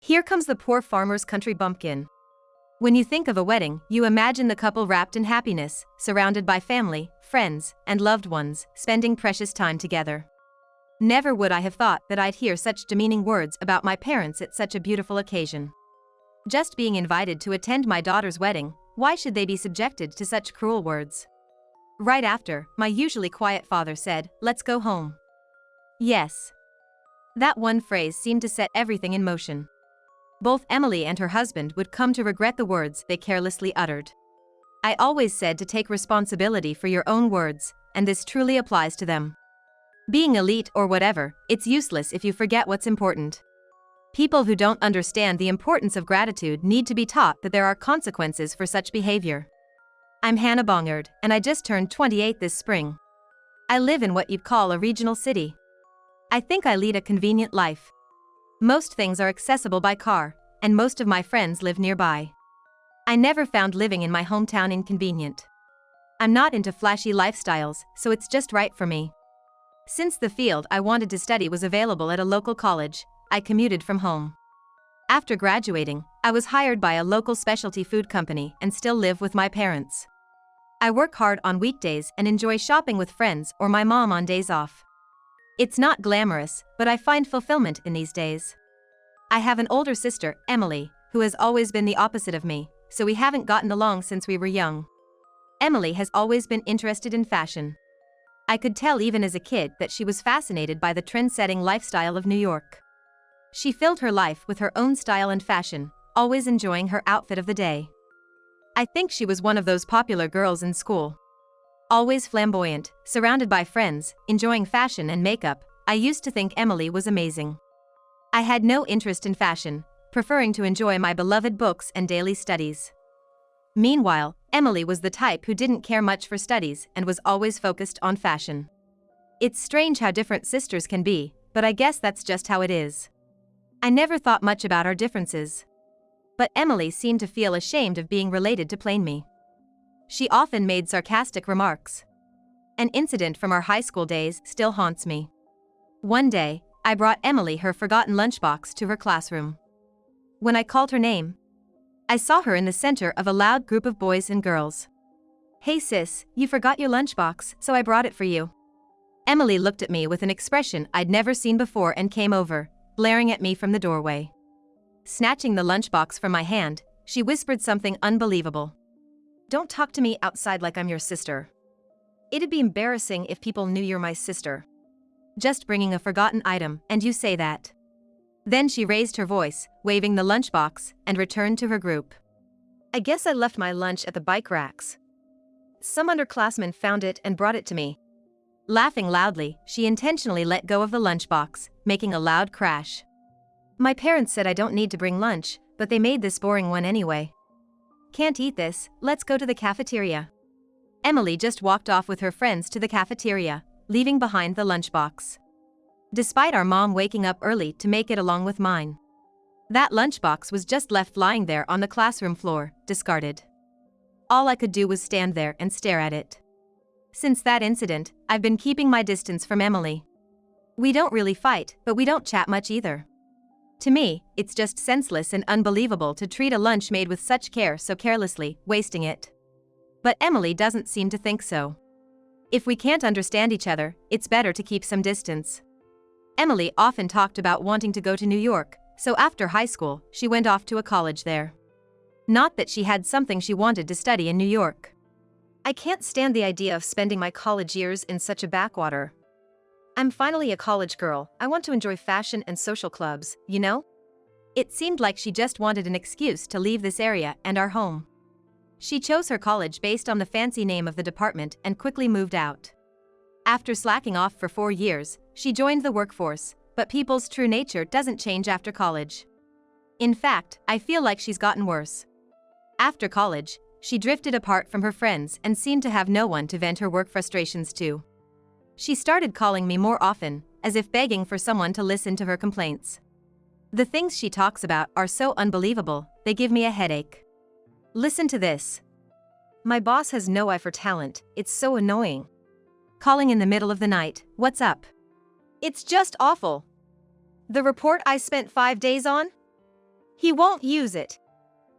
Here comes the poor farmer's country bumpkin. When you think of a wedding, you imagine the couple wrapped in happiness, surrounded by family, friends, and loved ones, spending precious time together. Never would I have thought that I'd hear such demeaning words about my parents at such a beautiful occasion. Just being invited to attend my daughter's wedding, why should they be subjected to such cruel words? Right after, my usually quiet father said, "Let's go home." Yes. That one phrase seemed to set everything in motion. Both Emily and her husband would come to regret the words they carelessly uttered. I always said to take responsibility for your own words, and this truly applies to them. Being elite or whatever, it's useless if you forget what's important. People who don't understand the importance of gratitude need to be taught that there are consequences for such behavior. I'm Hannah Bongard, and I just turned 28 this spring. I live in what you'd call a regional city. I think I lead a convenient life. Most things are accessible by car, and most of my friends live nearby. I never found living in my hometown inconvenient. I'm not into flashy lifestyles, so it's just right for me. Since the field I wanted to study was available at a local college, I commuted from home. After graduating, I was hired by a local specialty food company and still live with my parents. I work hard on weekdays and enjoy shopping with friends or my mom on days off. It's not glamorous, but I find fulfillment in these days. I have an older sister, Emily, who has always been the opposite of me, so we haven't gotten along since we were young. Emily has always been interested in fashion. I could tell even as a kid that she was fascinated by the trend-setting lifestyle of New York. She filled her life with her own style and fashion, always enjoying her outfit of the day. I think she was one of those popular girls in school. Always flamboyant, surrounded by friends, enjoying fashion and makeup, I used to think Emily was amazing. I had no interest in fashion, preferring to enjoy my beloved books and daily studies. Meanwhile, Emily was the type who didn't care much for studies and was always focused on fashion. It's strange how different sisters can be, but I guess that's just how it is. I never thought much about our differences. But Emily seemed to feel ashamed of being related to plain me. She often made sarcastic remarks. An incident from our high school days still haunts me. One day, I brought Emily her forgotten lunchbox to her classroom. When I called her name, I saw her in the center of a loud group of boys and girls. "Hey sis, you forgot your lunchbox, so I brought it for you." Emily looked at me with an expression I'd never seen before and came over, glaring at me from the doorway. Snatching the lunchbox from my hand, she whispered something unbelievable. "Don't talk to me outside like I'm your sister. It'd be embarrassing if people knew you're my sister. Just bringing a forgotten item, and you say that." Then she raised her voice, waving the lunchbox, and returned to her group. "I guess I left my lunch at the bike racks. Some underclassmen found it and brought it to me." Laughing loudly, she intentionally let go of the lunchbox, making a loud crash. "My parents said I don't need to bring lunch, but they made this boring one anyway. Can't eat this, let's go to the cafeteria." Emily just walked off with her friends to the cafeteria, leaving behind the lunchbox. Despite our mom waking up early to make it along with mine. That lunchbox was just left lying there on the classroom floor, discarded. All I could do was stand there and stare at it. Since that incident, I've been keeping my distance from Emily. We don't really fight, but we don't chat much either. To me, it's just senseless and unbelievable to treat a lunch made with such care so carelessly, wasting it. But Emily doesn't seem to think so. If we can't understand each other, it's better to keep some distance. Emily often talked about wanting to go to New York, so after high school, she went off to a college there. Not that she had something she wanted to study in New York. I can't stand the idea of spending my college years in such a backwater. I'm finally a college girl, I want to enjoy fashion and social clubs, you know? It seemed like she just wanted an excuse to leave this area and our home. She chose her college based on the fancy name of the department and quickly moved out. After slacking off for 4 years, she joined the workforce, but people's true nature doesn't change after college. In fact, I feel like she's gotten worse. After college, she drifted apart from her friends and seemed to have no one to vent her work frustrations to. She started calling me more often, as if begging for someone to listen to her complaints. The things she talks about are so unbelievable, they give me a headache. Listen to this. "My boss has no eye for talent, it's so annoying. Calling in the middle of the night, what's up? It's just awful. The report I spent 5 days on? He won't use it.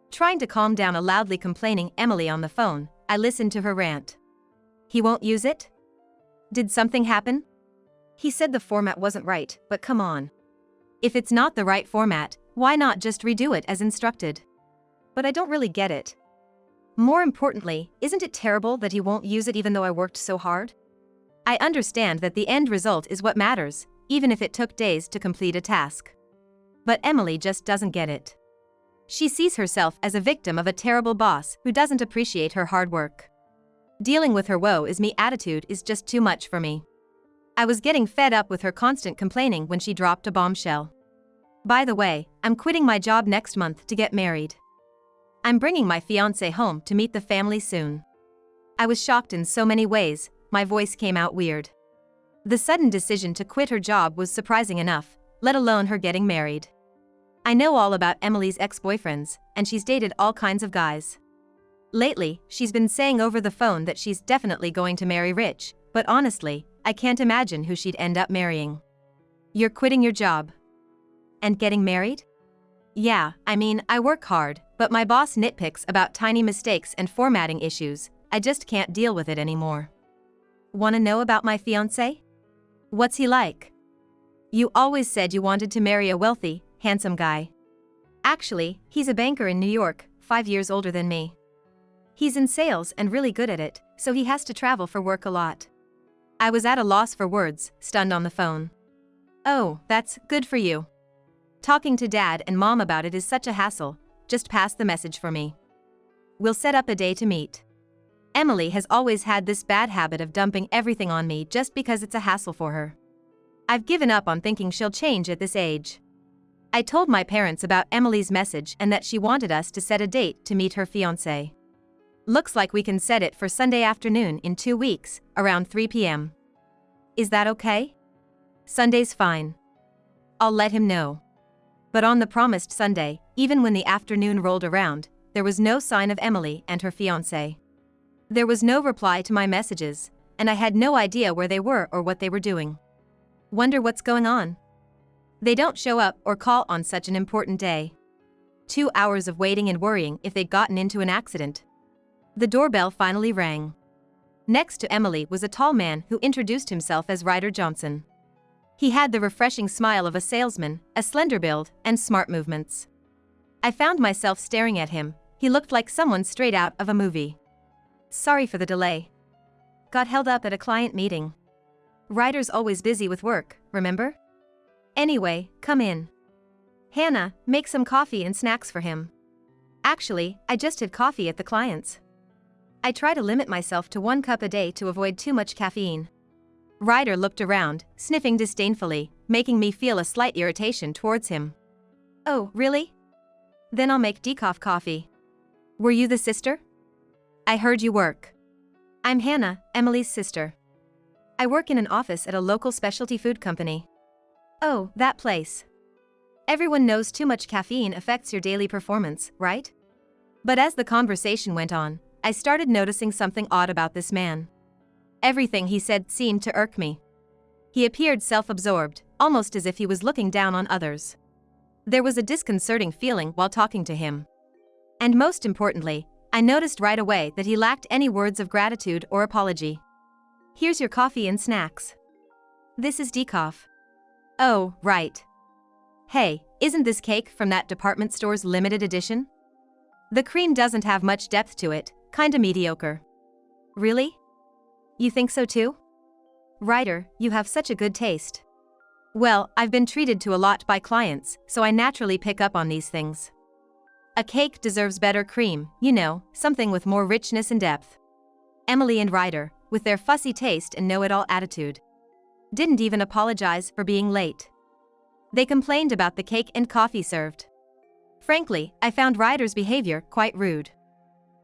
Trying to calm down a loudly complaining Emily on the phone, I listened to her rant. He won't use it? Did something happen? He said the format wasn't right, but come on. If it's not the right format, why not just redo it as instructed? But I don't really get it. More importantly, isn't it terrible that he won't use it even though I worked so hard? I understand that the end result is what matters, even if it took days to complete a task. But Emily just doesn't get it. She sees herself as a victim of a terrible boss who doesn't appreciate her hard work. Dealing with her woe is me attitude is just too much for me. I was getting fed up with her constant complaining when she dropped a bombshell. By the way, I'm quitting my job next month to get married. I'm bringing my fiancé home to meet the family soon. I was shocked in so many ways, my voice came out weird. The sudden decision to quit her job was surprising enough, let alone her getting married. I know all about Emily's ex-boyfriends, and she's dated all kinds of guys. Lately, she's been saying over the phone that she's definitely going to marry rich, but honestly, I can't imagine who she'd end up marrying. You're quitting your job. And getting married? Yeah, I mean, I work hard, but my boss nitpicks about tiny mistakes and formatting issues. I just can't deal with it anymore. Wanna know about my fiancé? What's he like? You always said you wanted to marry a wealthy, handsome guy. Actually, he's a banker in New York, 5 years older than me. He's in sales and really good at it, so he has to travel for work a lot. I was at a loss for words, stunned on the phone. Oh, that's good for you. Talking to Dad and Mom about it is such a hassle, just pass the message for me. We'll set up a day to meet. Emily has always had this bad habit of dumping everything on me just because it's a hassle for her. I've given up on thinking she'll change at this age. I told my parents about Emily's message and that she wanted us to set a date to meet her fiancé. Looks like we can set it for Sunday afternoon in 2 weeks, around 3 p.m. Is that okay? Sunday's fine. I'll let him know. But on the promised Sunday, even when the afternoon rolled around, there was no sign of Emily and her fiancé. There was no reply to my messages, and I had no idea where they were or what they were doing. Wonder what's going on? They don't show up or call on such an important day. 2 hours of waiting and worrying if they'd gotten into an accident. The doorbell finally rang. Next to Emily was a tall man who introduced himself as Ryder Johnson. He had the refreshing smile of a salesman, a slender build, and smart movements. I found myself staring at him. He looked like someone straight out of a movie. Sorry for the delay. Got held up at a client meeting. Ryder's always busy with work, remember? Anyway, come in. Hannah, make some coffee and snacks for him. Actually, I just had coffee at the client's. I try to limit myself to 1 cup a day to avoid too much caffeine. Ryder looked around, sniffing disdainfully, making me feel a slight irritation towards him. Oh, really? Then I'll make decaf coffee. Were you the sister? I heard you work. I'm Hannah, Emily's sister. I work in an office at a local specialty food company. Oh, that place. Everyone knows too much caffeine affects your daily performance, right? But as the conversation went on, I started noticing something odd about this man. Everything he said seemed to irk me. He appeared self-absorbed, almost as if he was looking down on others. There was a disconcerting feeling while talking to him. And most importantly, I noticed right away that he lacked any words of gratitude or apology. Here's your coffee and snacks. This is decaf. Oh, right. Hey, isn't this cake from that department store's limited edition? The cream doesn't have much depth to it, kinda mediocre. Really? You think so too? Ryder, you have such a good taste. Well, I've been treated to a lot by clients, so I naturally pick up on these things. A cake deserves better cream, you know, something with more richness and depth. Emily and Ryder, with their fussy taste and know-it-all attitude, didn't even apologize for being late. They complained about the cake and coffee served. Frankly, I found Ryder's behavior quite rude.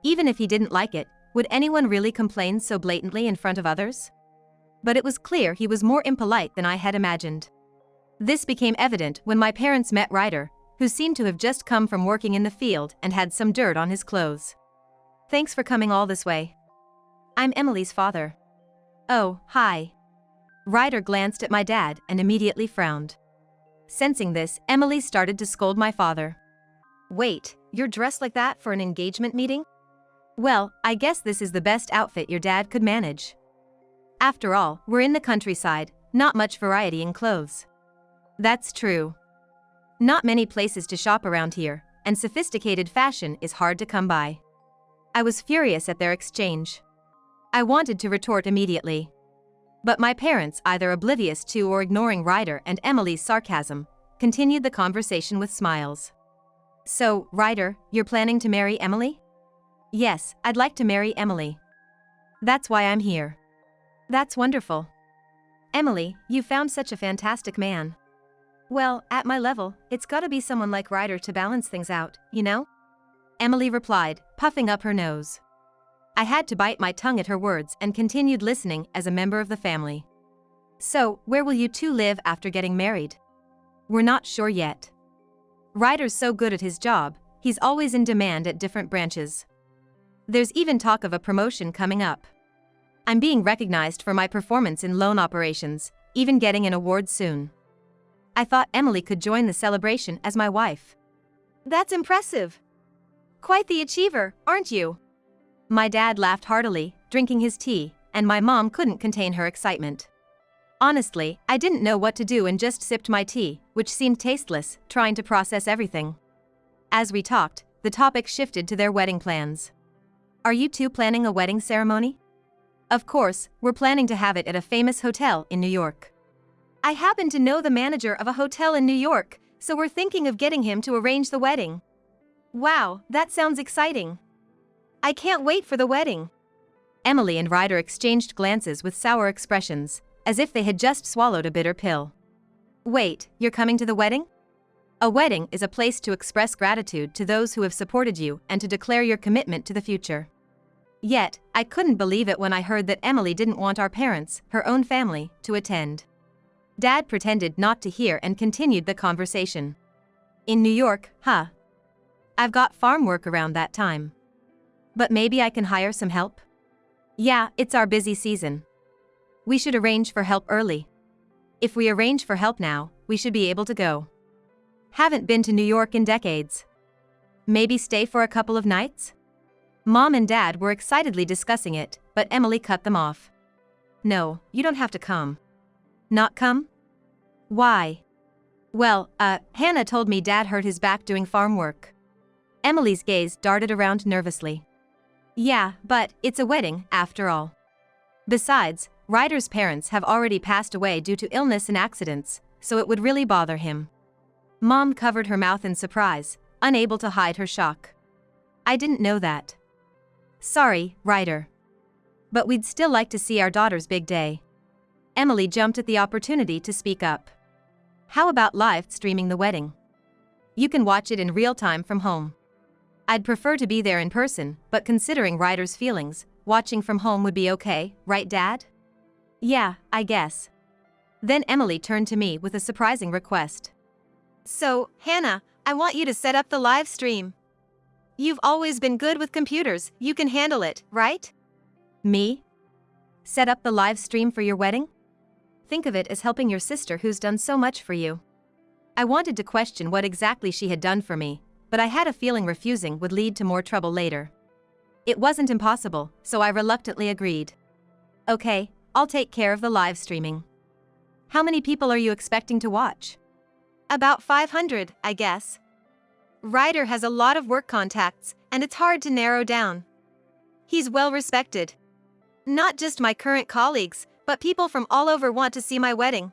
Even if he didn't like it, would anyone really complain so blatantly in front of others? But it was clear he was more impolite than I had imagined. This became evident when my parents met Ryder, who seemed to have just come from working in the field and had some dirt on his clothes. Thanks for coming all this way. I'm Emily's father. Oh, hi. Ryder glanced at my dad and immediately frowned. Sensing this, Emily started to scold my father. Wait, you're dressed like that for an engagement meeting? Well, I guess this is the best outfit your dad could manage. After all, we're in the countryside, not much variety in clothes. That's true. Not many places to shop around here, and sophisticated fashion is hard to come by. I was furious at their exchange. I wanted to retort immediately. But my parents, either oblivious to or ignoring Ryder and Emily's sarcasm, continued the conversation with smiles. So, Ryder, you're planning to marry Emily? Yes, I'd like to marry Emily. That's why I'm here. That's wonderful. Emily, you found such a fantastic man. Well, at my level, it's gotta be someone like Ryder to balance things out, you know? Emily replied, puffing up her nose. I had to bite my tongue at her words and continued listening as a member of the family. So, where will you two live after getting married? We're not sure yet. Ryder's so good at his job, he's always in demand at different branches. There's even talk of a promotion coming up. I'm being recognized for my performance in loan operations, even getting an award soon. I thought Emily could join the celebration as my wife. That's impressive. Quite the achiever, aren't you? My dad laughed heartily, drinking his tea, and my mom couldn't contain her excitement. Honestly, I didn't know what to do and just sipped my tea, which seemed tasteless, trying to process everything. As we talked, the topic shifted to their wedding plans. Are you two planning a wedding ceremony? Of course, we're planning to have it at a famous hotel in New York. I happen to know the manager of a hotel in New York, so we're thinking of getting him to arrange the wedding. Wow, that sounds exciting. I can't wait for the wedding. Emily and Ryder exchanged glances with sour expressions, as if they had just swallowed a bitter pill. Wait, you're coming to the wedding? A wedding is a place to express gratitude to those who have supported you and to declare your commitment to the future. Yet, I couldn't believe it when I heard that Emily didn't want our parents, her own family, to attend. Dad pretended not to hear and continued the conversation. In New York, huh? I've got farm work around that time. But maybe I can hire some help? Yeah, it's our busy season. We should arrange for help early. If we arrange for help now, we should be able to go. Haven't been to New York in decades. Maybe stay for a couple of nights? Mom and Dad were excitedly discussing it, but Emily cut them off. No, you don't have to come. Not come? Why? Well, Hannah told me Dad hurt his back doing farm work. Emily's gaze darted around nervously. Yeah, but it's a wedding, after all. Besides, Ryder's parents have already passed away due to illness and accidents, so it would really bother him. Mom covered her mouth in surprise, unable to hide her shock. I didn't know that. Sorry, Ryder. But we'd still like to see our daughter's big day. Emily jumped at the opportunity to speak up. How about live streaming the wedding? You can watch it in real time from home. I'd prefer to be there in person, but considering Ryder's feelings, watching from home would be okay, right, Dad? Yeah, I guess. Then Emily turned to me with a surprising request. So, Hannah, I want you to set up the live stream. You've always been good with computers, you can handle it, right? Me? Set up the live stream for your wedding? Think of it as helping your sister who's done so much for you. I wanted to question what exactly she had done for me, but I had a feeling refusing would lead to more trouble later. It wasn't impossible, so I reluctantly agreed. Okay, I'll take care of the live streaming. How many people are you expecting to watch? About 500, I guess. Ryder has a lot of work contacts, and it's hard to narrow down. He's well respected. Not just my current colleagues, but people from all over want to see my wedding.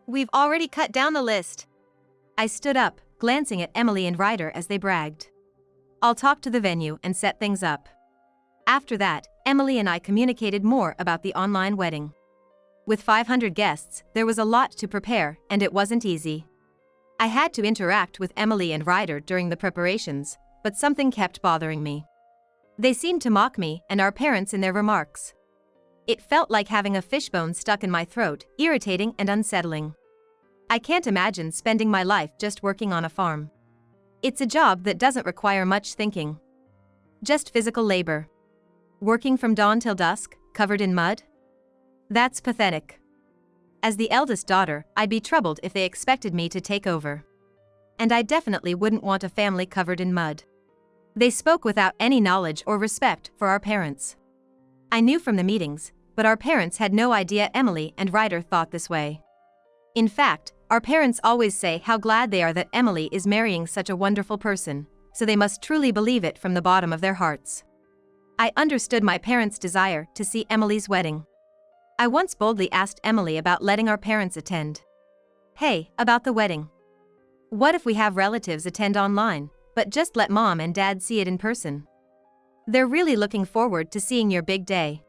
We've already cut down the list. I stood up, glancing at Emily and Ryder as they bragged. I'll talk to the venue and set things up. After that, Emily and I communicated more about the online wedding. With 500 guests, there was a lot to prepare, and it wasn't easy. I had to interact with Emily and Ryder during the preparations, but something kept bothering me. They seemed to mock me and our parents in their remarks. It felt like having a fishbone stuck in my throat, irritating and unsettling. I can't imagine spending my life just working on a farm. It's a job that doesn't require much thinking. Just physical labor. Working from dawn till dusk, covered in mud? That's pathetic. As the eldest daughter, I'd be troubled if they expected me to take over. And I definitely wouldn't want a family covered in mud. They spoke without any knowledge or respect for our parents. I knew from the meetings, but our parents had no idea Emily and Ryder thought this way. In fact, our parents always say how glad they are that Emily is marrying such a wonderful person, so they must truly believe it from the bottom of their hearts. I understood my parents' desire to see Emily's wedding. I once boldly asked Emily about letting our parents attend. Hey, about the wedding. What if we have relatives attend online, but just let mom and dad see it in person? They're really looking forward to seeing your big day.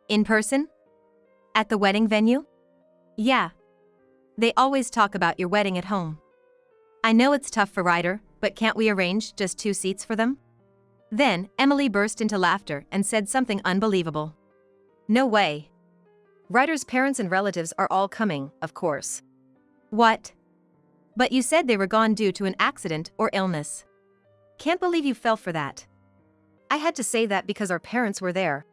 In person? At the wedding venue? Yeah. They always talk about your wedding at home. I know it's tough for Ryder, but can't we arrange just 2 seats for them? Then, Emily burst into laughter and said something unbelievable. No way. Ryder's parents and relatives are all coming, of course. What? But you said they were gone due to an accident or illness. Can't believe you fell for that. I had to say that because our parents were there.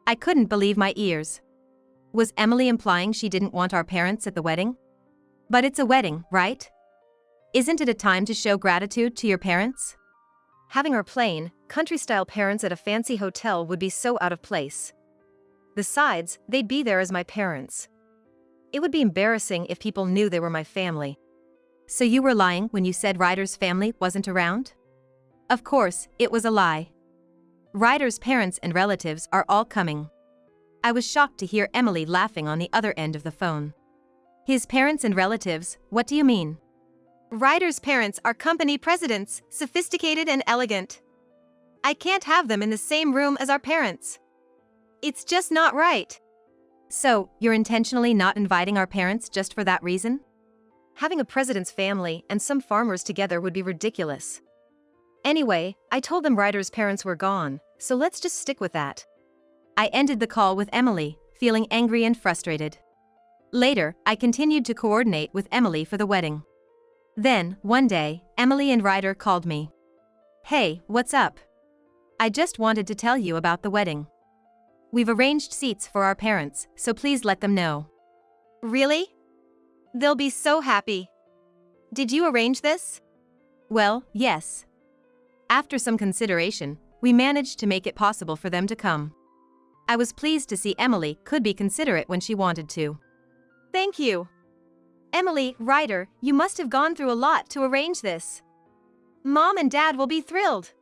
I couldn't believe my ears. Was Emily implying she didn't want our parents at the wedding? But it's a wedding, right? Isn't it a time to show gratitude to your parents? Having our plain, country-style parents at a fancy hotel would be so out of place. Besides, they'd be there as my parents. It would be embarrassing if people knew they were my family. So you were lying when you said Ryder's family wasn't around? Of course, it was a lie. Ryder's parents and relatives are all coming. I was shocked to hear Emily laughing on the other end of the phone. His parents and relatives, what do you mean? Ryder's parents are company presidents, sophisticated and elegant. I can't have them in the same room as our parents. It's just not right. So, you're intentionally not inviting our parents just for that reason? Having a president's family and some farmers together would be ridiculous. Anyway, I told them Ryder's parents were gone, so let's just stick with that. I ended the call with Emily, feeling angry and frustrated. Later, I continued to coordinate with Emily for the wedding. Then, one day, Emily and Ryder called me. Hey, what's up? I just wanted to tell you about the wedding. We've arranged seats for our parents, so please let them know. Really? They'll be so happy. Did you arrange this? Well, yes. After some consideration, we managed to make it possible for them to come. I was pleased to see Emily could be considerate when she wanted to. Thank you. Emily, Ryder, you must have gone through a lot to arrange this. Mom and Dad will be thrilled.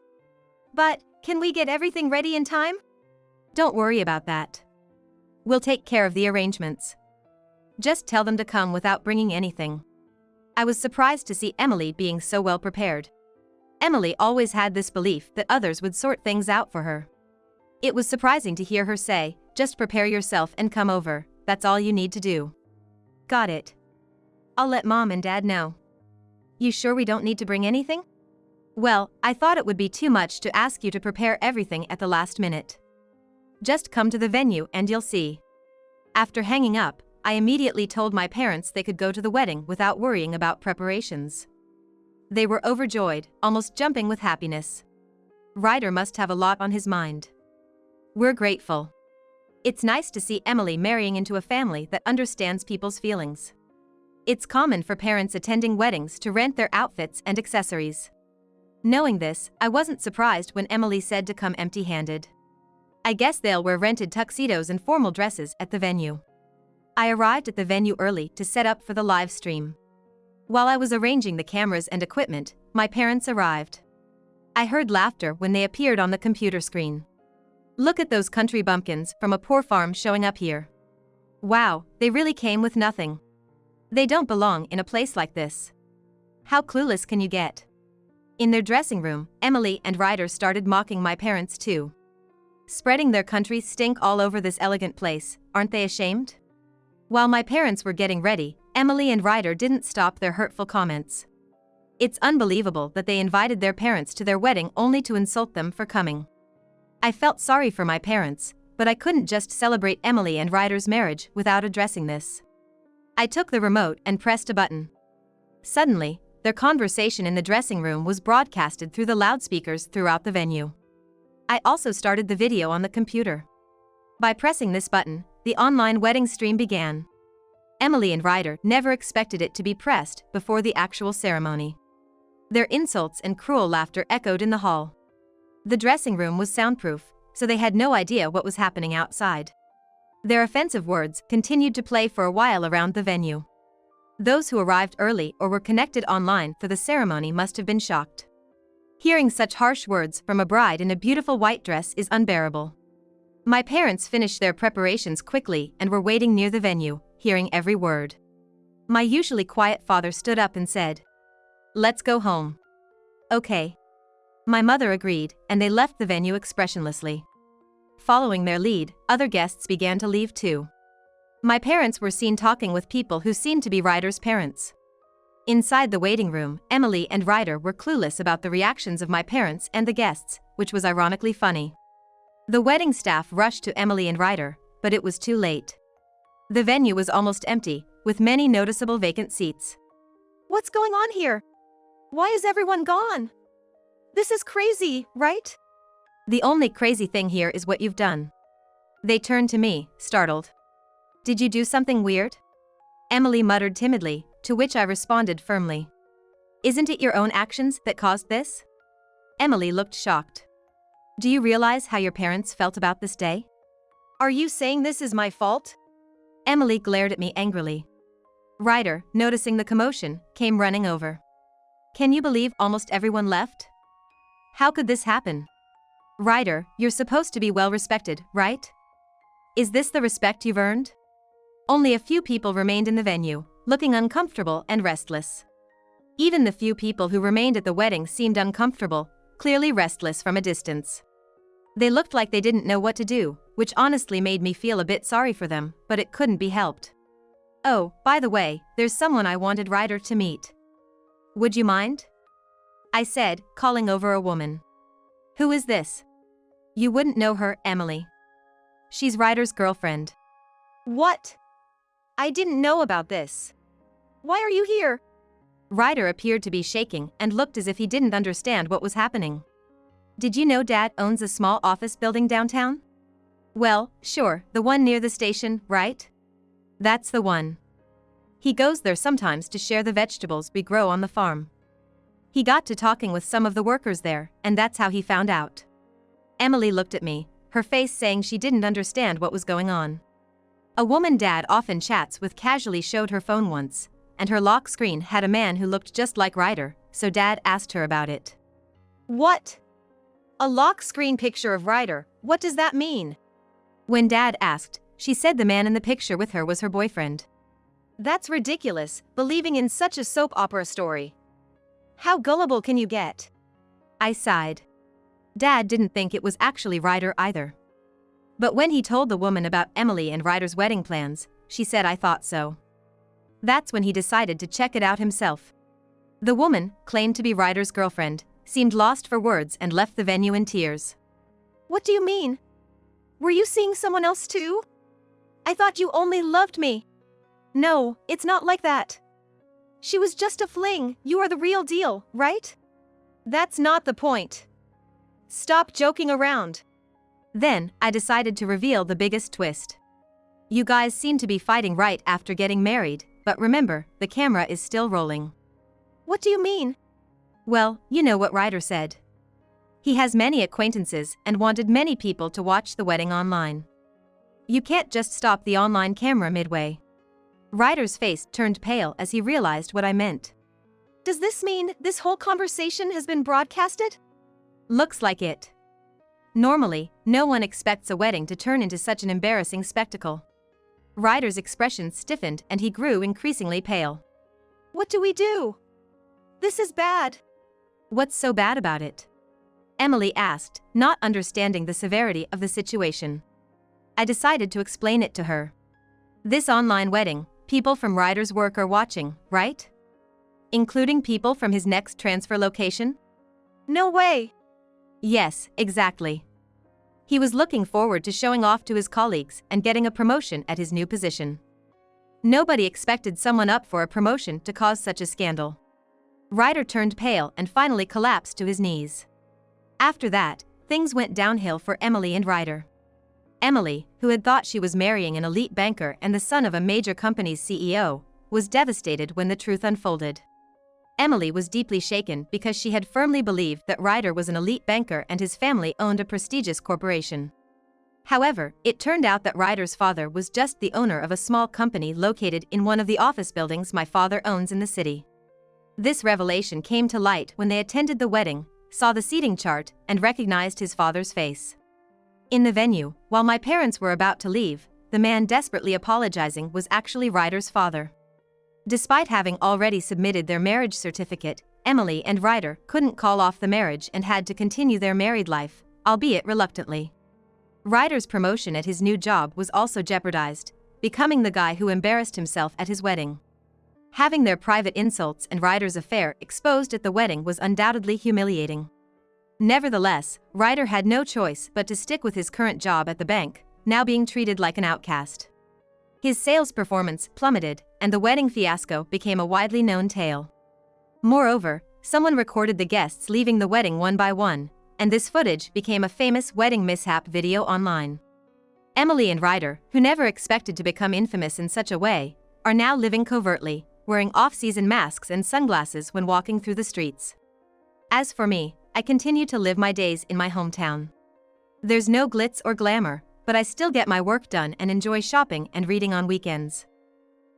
But, can we get everything ready in time? Don't worry about that. We'll take care of the arrangements. Just tell them to come without bringing anything. I was surprised to see Emily being so well prepared. Emily always had this belief that others would sort things out for her. It was surprising to hear her say, just prepare yourself and come over, that's all you need to do. Got it. I'll let Mom and Dad know. You sure we don't need to bring anything? Well, I thought it would be too much to ask you to prepare everything at the last minute. Just come to the venue and you'll see. After hanging up, I immediately told my parents they could go to the wedding without worrying about preparations. They were overjoyed, almost jumping with happiness. Ryder must have a lot on his mind. We're grateful. It's nice to see Emily marrying into a family that understands people's feelings. It's common for parents attending weddings to rent their outfits and accessories. Knowing this, I wasn't surprised when Emily said to come empty-handed. I guess they'll wear rented tuxedos and formal dresses at the venue. I arrived at the venue early to set up for the live stream. While I was arranging the cameras and equipment, my parents arrived. I heard laughter when they appeared on the computer screen. Look at those country bumpkins from a poor farm showing up here. Wow, they really came with nothing. They don't belong in a place like this. How clueless can you get? In their dressing room, Emily and Ryder started mocking my parents too. Spreading their country stink all over this elegant place, aren't they ashamed? While my parents were getting ready, Emily and Ryder didn't stop their hurtful comments. It's unbelievable that they invited their parents to their wedding only to insult them for coming. I felt sorry for my parents, but I couldn't just celebrate Emily and Ryder's marriage without addressing this. I took the remote and pressed a button. Suddenly, their conversation in the dressing room was broadcasted through the loudspeakers throughout the venue. I also started the video on the computer. By pressing this button, the online wedding stream began. Emily and Ryder never expected it to be pressed before the actual ceremony. Their insults and cruel laughter echoed in the hall. The dressing room was soundproof, so they had no idea what was happening outside. Their offensive words continued to play for a while around the venue. Those who arrived early or were connected online for the ceremony must have been shocked. Hearing such harsh words from a bride in a beautiful white dress is unbearable. My parents finished their preparations quickly and were waiting near the venue, hearing every word. My usually quiet father stood up and said, "Let's go home." "Okay." My mother agreed, and they left the venue expressionlessly. Following their lead, other guests began to leave too. My parents were seen talking with people who seemed to be Ryder's parents. Inside the waiting room, Emily and Ryder were clueless about the reactions of my parents and the guests, which was ironically funny. The wedding staff rushed to Emily and Ryder, but it was too late. The venue was almost empty, with many noticeable vacant seats. "What's going on here? Why is everyone gone? This is crazy, right?" "The only crazy thing here is what you've done." They turned to me, startled. "Did you do something weird?" Emily muttered timidly, to which I responded firmly. "Isn't it your own actions that caused this?" Emily looked shocked. "Do you realize how your parents felt about this day?" "Are you saying this is my fault?" Emily glared at me angrily. Ryder, noticing the commotion, came running over. "Can you believe almost everyone left? How could this happen? Ryder, you're supposed to be well respected, right? Is this the respect you've earned?" Only a few people remained in the venue, looking uncomfortable and restless. Even the few people who remained at the wedding seemed uncomfortable, clearly restless from a distance. They looked like they didn't know what to do, which honestly made me feel a bit sorry for them, but it couldn't be helped. "Oh, by the way, there's someone I wanted Ryder to meet. Would you mind?" I said, calling over a woman. "Who is this?" "You wouldn't know her, Emily. She's Ryder's girlfriend." "What? I didn't know about this. Why are you here?" Ryder appeared to be shaking and looked as if he didn't understand what was happening. "Did you know Dad owns a small office building downtown?" "Well, sure, the one near the station, right?" "That's the one. He goes there sometimes to share the vegetables we grow on the farm. He got to talking with some of the workers there, and that's how he found out." Emily looked at me, her face saying she didn't understand what was going on. A woman Dad often chats with casually showed her phone once, and her lock screen had a man who looked just like Ryder, so Dad asked her about it. "What? A lock screen picture of Ryder, what does that mean?" When Dad asked, she said the man in the picture with her was her boyfriend. "That's ridiculous, believing in such a soap opera story. How gullible can you get?" I sighed. Dad didn't think it was actually Ryder either. But when he told the woman about Emily and Ryder's wedding plans, she said I thought so. That's when he decided to check it out himself. The woman, claimed to be Ryder's girlfriend, seemed lost for words and left the venue in tears. "What do you mean? Were you seeing someone else too? I thought you only loved me." "No, it's not like that. She was just a fling, you are the real deal, right?" "That's not the point. Stop joking around." Then, I decided to reveal the biggest twist. "You guys seem to be fighting right after getting married, but remember, the camera is still rolling." "What do you mean?" "Well, you know what Ryder said. He has many acquaintances and wanted many people to watch the wedding online. You can't just stop the online camera midway." Ryder's face turned pale as he realized what I meant. "Does this mean this whole conversation has been broadcasted?" "Looks like it. Normally, no one expects a wedding to turn into such an embarrassing spectacle." Ryder's expression stiffened and he grew increasingly pale. "What do we do? This is bad." "What's so bad about it?" Emily asked, not understanding the severity of the situation. I decided to explain it to her. "This online wedding, people from Ryder's work are watching, right? Including people from his next transfer location?" "No way." "Yes, exactly. He was looking forward to showing off to his colleagues and getting a promotion at his new position. Nobody expected someone up for a promotion to cause such a scandal." Ryder turned pale and finally collapsed to his knees. After that, things went downhill for Emily and Ryder. Emily, who had thought she was marrying an elite banker and the son of a major company's CEO, was devastated when the truth unfolded. Emily was deeply shaken because she had firmly believed that Ryder was an elite banker and his family owned a prestigious corporation. However, it turned out that Ryder's father was just the owner of a small company located in one of the office buildings my father owns in the city. This revelation came to light when they attended the wedding, saw the seating chart, and recognized his father's face. In the venue, while my parents were about to leave, the man desperately apologizing was actually Ryder's father. Despite having already submitted their marriage certificate, Emily and Ryder couldn't call off the marriage and had to continue their married life, albeit reluctantly. Ryder's promotion at his new job was also jeopardized, becoming the guy who embarrassed himself at his wedding. Having their private insults and Ryder's affair exposed at the wedding was undoubtedly humiliating. Nevertheless, Ryder had no choice but to stick with his current job at the bank, now being treated like an outcast. His sales performance plummeted, and the wedding fiasco became a widely known tale. Moreover, someone recorded the guests leaving the wedding one by one, and this footage became a famous wedding mishap video online. Emily and Ryder, who never expected to become infamous in such a way, are now living covertly, wearing off-season masks and sunglasses when walking through the streets. As for me, I continue to live my days in my hometown. There's no glitz or glamour, but I still get my work done and enjoy shopping and reading on weekends.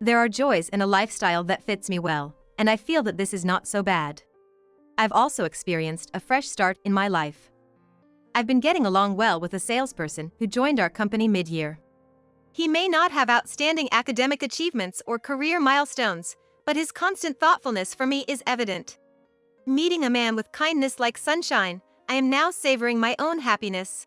There are joys in a lifestyle that fits me well, and I feel that this is not so bad. I've also experienced a fresh start in my life. I've been getting along well with a salesperson who joined our company mid-year. He may not have outstanding academic achievements or career milestones, but his constant thoughtfulness for me is evident. Meeting a man with kindness like sunshine, I am now savoring my own happiness.